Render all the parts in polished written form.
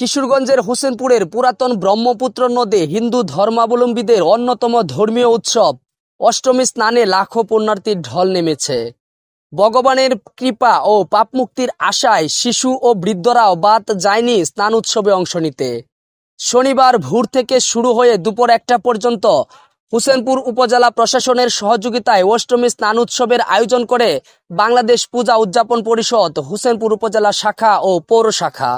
কিশোরগঞ্জের হোসেনপুরের পুরাতন ব্রহ্মপুত্র নদে হিন্দু ধর্মাবলম্বীদের অন্যতম ধর্মীয় উৎসব অষ্টমী স্নানে লাখো পুণ্যার্থীর ঢল নেমেছে। ভগবানের কৃপা ও পাপমুক্তির আশায় শিশু ও বৃদ্ধরাও বাদ যায়নি স্নান উৎসবে অংশ নিতে। শনিবার ভোর থেকে শুরু হয়ে দুপুর 1টা পর্যন্ত হোসেনপুর উপজেলা প্রশাসনের সহযোগিতায় অষ্টমী স্নান উৎসবের আয়োজন করে বাংলাদেশ পূজা উদযাপন পরিষদ হোসেনপুর উপজেলা শাখা ও পৌর শাখা।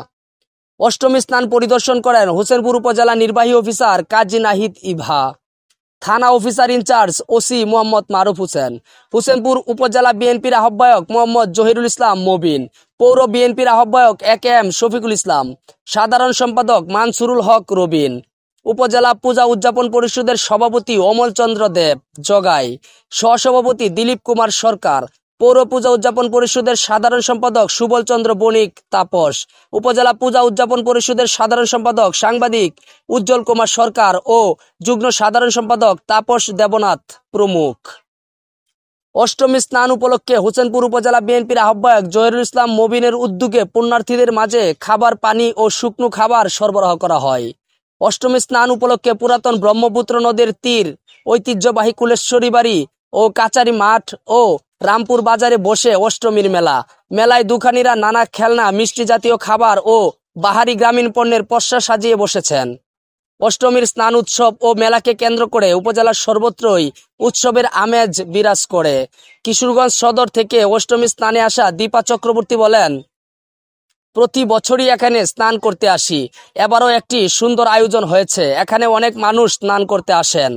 অষ্টমী স্নান পরিদর্শন করেন হোসেনপুর উপজেলা নির্বাহী অফিসার কাজী নাহিদ ইভা, থানা অফিসার ইনচার্জ ওসি মোহাম্মদ মারুফ হোসেন, হোসেনপুর উপজেলা বিএনপির আহ্বায়ক মোহাম্মদ জহিরুল ইসলাম মবিন, পৌর বিএনপির আহ্বায়ক একেএম শফিকুল ইসলাম, সাধারণ সম্পাদক মানসুরুল হক রবিন, উপজেলা পূজা উদযাপন পরিষদের সভাপতি অমল চন্দ্র দেব জগাই, সহসভাপতি দিলীপ কুমার সরকার, পৌর পূজা উদযাপন পরিষদের সাধারণ সম্পাদক সুবল চন্দ্র বণিক তাপস, উপজেলা পূজা উদযাপন পরিষদের সাধারণ সম্পাদক সাংবাদিক উজ্জ্বল কুমার সরকার ও যুগ্ম সাধারণ সম্পাদক তাপস দেবনাথ প্রমুখ। অষ্টমী স্নান উপলক্ষে হোসেনপুর উপজেলা বিএনপির আহ্বায়ক জহিরুল ইসলাম মবিনের উদ্যোগে পুণ্যার্থীদের মাঝে খাবার, পানি ও শুকনো খাবার সরবরাহ করা হয়। অষ্টমী স্নান উপলক্ষে পুরাতন ব্রহ্মপুত্র নদীর তীর, ঐতিহ্যবাহী কুলেশ্বরী বাড়ি ও কাচারি মাঠ ও রামপুর বাজারে বসে অষ্টমীর মেলা। মেলায় দোকানিরা নানা খেলনা, মিষ্টি জাতীয় খাবার ও বাহারি গ্রামীণ পণ্যের পসরা সাজিয়ে বসেছেন। অষ্টমীর স্নান উৎসব ও মেলাকে কেন্দ্র করে উপজেলার সর্বত্রই উৎসবের আমেজ বিরাজ করে। কিশোরগঞ্জ সদর থেকে অষ্টমী স্নানে আসা দীপা চক্রবর্তী বলেন, প্রতি বছরই এখানে স্নান করতে আসি, এবারও একটি সুন্দর আয়োজন হয়েছে, এখানে অনেক মানুষ স্নান করতে আসেন।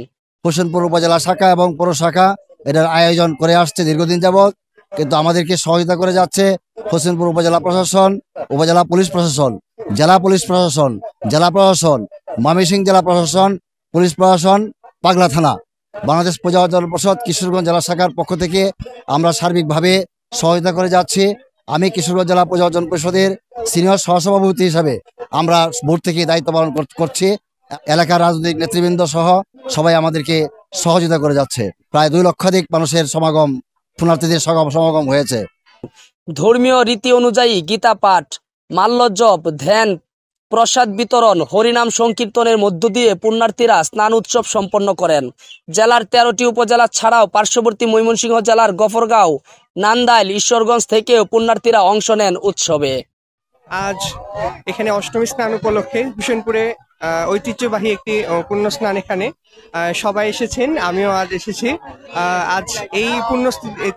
হোসেনপুর উপজেলা শাখা এবং পৌর শাখা এটার আয়োজন করে আসছে দীর্ঘদিন যাবৎ, কিন্তু আমাদেরকে সহযোগিতা করে যাচ্ছে হোসেনপুর উপজেলা প্রশাসন, উপজেলা পুলিশ প্রশাসন, জেলা পুলিশ প্রশাসন, জেলা প্রশাসন, ময়মনসিংহ জেলা প্রশাসন, পুলিশ প্রশাসন, পাগলা থানা, বাংলাদেশ পূজা উদযাপন পরিষদ কিশোরগঞ্জ জেলা শাখার পক্ষ থেকে আমরা সার্বিকভাবে সহযোগিতা করে যাচ্ছি। আমি কিশোরগঞ্জ জেলা পূজা উদযাপন পরিষদের সিনিয়র সহসভাপতি হিসাবে আমরা ভোর থেকে দায়িত্ব পালন করছি। এলাকার রাজনৈতিক নেতৃবৃন্দ সহ সবাই আমাদেরকে সহযোগিতা করে যাচ্ছে। প্রায় 2 লক্ষাধিক মানুষের সমাগম, পুণ্যার্থীদের সমাগম হয়েছে। ধর্মীয় রীতি অনুযায়ী গীতা পাঠ, মাল্য জপ, ধ্যান, প্রসাদ বিতরণ, হরিনাম সংকীর্তনের মধ্য দিয়ে পুণ্যার্থীরা স্নান উৎসব সম্পন্ন করেন। জেলার 13টি উপজেলা ছাড়াও পার্শ্ববর্তী ময়মনসিংহ জেলার গফরগাঁও, নান্দাইল, ঈশ্বরগঞ্জ থেকেও পুণ্যার্থীরা অংশ নেন উৎসবে। আজ এখানে অষ্টমী স্নান উপলক্ষে হোসেনপুরে ঐতিহ্যবাহী একটি পুণ্য স্নান, এখানে সবাই এসেছেন, আমিও আজ এসেছি। আজ এই পুণ্য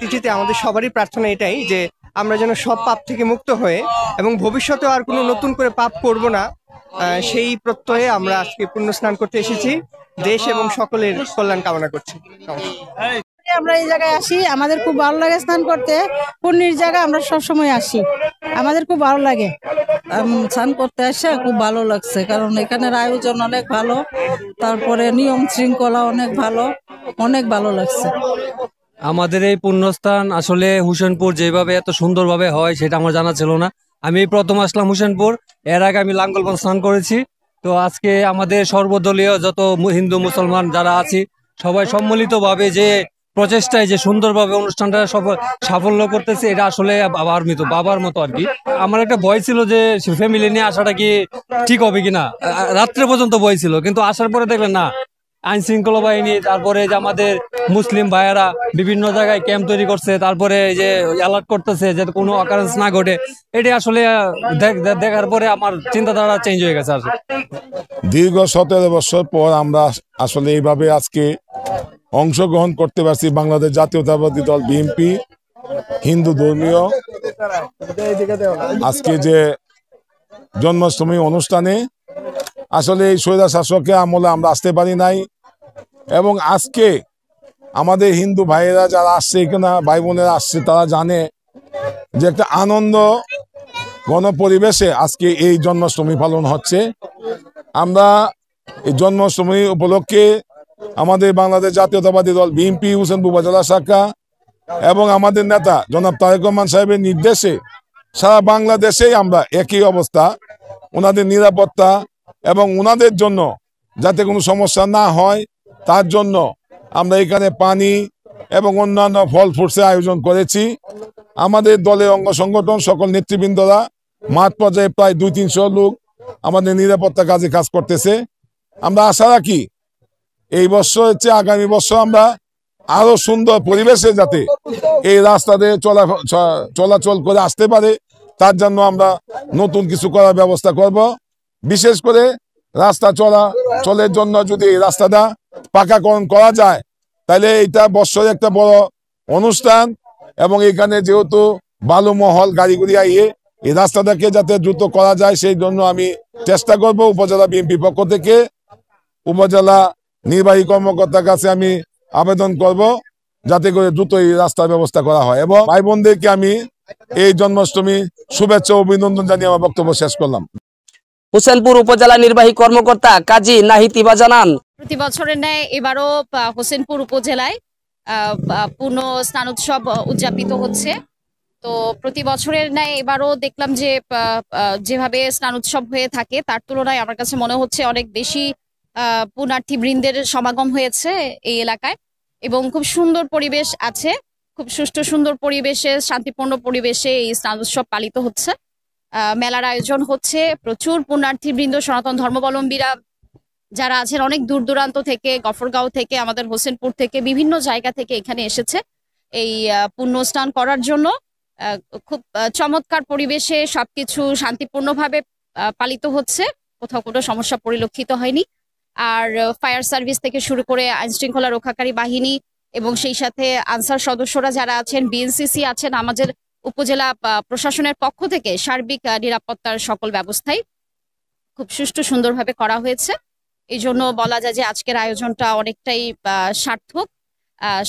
তিথিতে আমাদের সবারই প্রার্থনা এটাই যে আমরা যেন সব পাপ থেকে মুক্ত হয়ে এবং ভবিষ্যতেও আর কোনো নতুন করে পাপ করব না, সেই প্রত্যয়ে আমরা আজকে পুণ্য স্নান করতে এসেছি। দেশ এবং সকলের কল্যাণ কামনা করছি। আমরা এই জায়গায় আসি, আমাদের খুব ভালো লাগে স্নান করতে। পুণ্যের জায়গা আমরা সবসময় আসি, আমাদের খুব ভালো লাগে স্নান করতে আসে, খুব ভালো লাগছে, কারণ এখানের আয়োজন অনেক ভালো, তারপরে নিয়ম শৃঙ্খলা অনেক ভালো, অনেক ভালো লাগছে। আমাদের এই পুণ্যস্থান আসলে হোসেনপুর যেভাবে এত সুন্দরভাবে হয় সেটা আমার জানা ছিল না। আমি প্রথম আসলাম হোসেনপুর, এর আগে আমি লাঙ্গলগঞ্জ স্নান করেছি। তো আজকে আমাদের সর্বদলীয় যত হিন্দু মুসলমান যারা আছি সবাই সম্মিলিতভাবে যে প্রচেষ্টায় যে সুন্দরভাবে অনুষ্ঠানটা সাফল্য করতেছে, এটা আসলে বাবার মতো আর কি। আমার একটা ভয় ছিল যে ফ্যামিলি নিয়ে আসাটা কি ঠিক হবে কিনা, রাত্রে পর্যন্ত ভয় ছিল, কিন্তু আসার পরে দেখলেন না, আইন শৃঙ্খলা বাহিনী, তারপরে যে আমাদের মুসলিম ভাইয়েরা বিভিন্ন জায়গায় ক্যাম্প তৈরি করছে, তারপরে যে অ্যালার্ট করতেছে যাতে কোনো অকারেন্স না ঘটে, এটা আসলে দেখার পরে আমার চিন্তাধারা চেঞ্জ হয়ে গেছে। আসলে দীর্ঘ 17 বছর পর আমরা আসলে এইভাবে আজকে অংশগ্রহণ করতে পারছি। বাংলাদেশ জাতীয়তাবাদী দল বিএনপি হিন্দু ধর্মীয় আজকে যে জন্মাষ্টমী অনুষ্ঠানে আসলে এই স্বৈরাচার শাসকের আমলে আমরা আসতে পারি নাই, এবং আজকে আমাদের হিন্দু ভাইয়েরা যারা আসছে এখানে, ভাই বোনেরা আসছে, তারা জানে যে একটা আনন্দ গণপরিবেশে আজকে এই জন্মাষ্টমী পালন হচ্ছে। আমরা এই জন্মাষ্টমী উপলক্ষে আমাদের বাংলাদেশ জাতীয়তাবাদী দল বিএনপি হোসেনপুর উপজেলা শাখা এবং আমাদের নেতা জনাব তারেক রহমান সাহেবের নির্দেশে সারা বাংলাদেশেই আমরা একই অবস্থা, ওনাদের নিরাপত্তা এবং ওনাদের জন্য যাতে কোনো সমস্যা না হয় তার জন্য আমরা এখানে পানি এবং অন্যান্য ফল ফ্রুটসের আয়োজন করেছি। আমাদের দলের অঙ্গ সংগঠন সকল নেতৃবৃন্দরা মাঠ পর্যায়ে প্রায় 200-300 লোক আমাদের নিরাপত্তা কাজে কাজ করতেছে। আমরা আশা রাখি এই বছর হচ্ছে আগামী বছর আমরা আরো সুন্দর পরিবেশে যাতে এই রাস্তাতে চলাচল করে আসতে পারে, তার জন্য আমরা নতুন কিছু করার ব্যবস্থা করব। বিশেষ করে রাস্তা চলাচলের জন্য যদি এই রাস্তাটা পাকাকরণ করা যায় তাহলে এটা বছরে একটা বড় অনুষ্ঠান, এবং এখানে যেহেতু বালুমহল গাড়িগুড়ি আইয়ে এই রাস্তাটাকে যাতে দ্রুত করা যায় সেই জন্য আমি চেষ্টা করব। উপজেলা বিএনপি পক্ষ থেকে উপজেলা নির্বাহী কর্মকর্তার কাছে আমি আবেদন করব যাতে করে দ্রুত এই রাস্তার ব্যবস্থা করা হয়। এবং ভাই বোনদেরকে আমি এই জন্মাষ্টমী শুভেচ্ছা ও অভিনন্দন জানিয়ে আমার বক্তব্য শেষ করলাম। হোসেনপুর উপজেলা নির্বাহী কর্মকর্তা কাজী নাহিদ ইবা জানান, প্রতি বছরের ন্যায় এবারও হোসেনপুর উপজেলায় পূর্ণ স্নান উৎসব উদযাপিত হচ্ছে। তো প্রতি বছরের ন্যায় এবারও দেখলাম যে যেভাবে স্নান উৎসব হয়ে থাকে তার তুলনায় আমার কাছে মনে হচ্ছে অনেক বেশি পুণ্যার্থী বৃন্দের সমাগম হয়েছে এই এলাকায়, এবং খুব সুন্দর পরিবেশ আছে। খুব সুষ্ঠু সুন্দর পরিবেশে, শান্তিপূর্ণ পরিবেশে এই স্নান উৎসব পালিত হচ্ছে। মেলার আয়োজন হচ্ছে, প্রচুর পুণ্যার্থী বৃন্দ সনাতন ধর্মাবলম্বীরা যারা আছেন অনেক দূর দূরান্ত থেকে, গফরগাঁও থেকে, আমাদের হোসেনপুর থেকে, বিভিন্ন জায়গা থেকে এখানে এসেছে এই পুণ্য স্নান করার জন্য। খুব চমৎকার পরিবেশে সবকিছু শান্তিপূর্ণভাবে পালিত হচ্ছে, কোথাও কোনো সমস্যা পরিলক্ষিত হয়নি। আর ফায়ার সার্ভিস থেকে শুরু করে আইন শৃঙ্খলা রক্ষাকারী বাহিনী এবং সেই সাথে আনসার সদস্যরা যারা আছেন, বিএনসিসি আছেন, আমাদের উপজেলা প্রশাসনের পক্ষ থেকে সার্বিক নিরাপত্তার সকল ব্যবস্থাই খুব সুষ্ঠু সুন্দরভাবে করা হয়েছে। এই জন্য বলা যায় যে আজকের আয়োজনটা অনেকটাই সার্থক।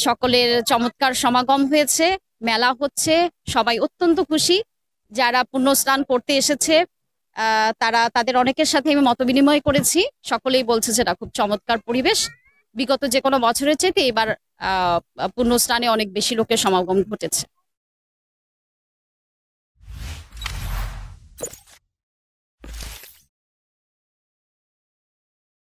সকলের চমৎকার সমাগম হয়েছে, মেলা হচ্ছে, সবাই অত্যন্ত খুশি। যারা পুণ্য স্নান করতে এসেছে তারা তাদের অনেকের সাথে আমি মতবিনিময় করেছি, সকলেই বলছে যে না, খুব চমৎকার পরিবেশ। বিগত যে কোনো বছরের চাইতে এবার পুণ্য স্নানে অনেক বেশি লোকের সমাগম ঘটেছে।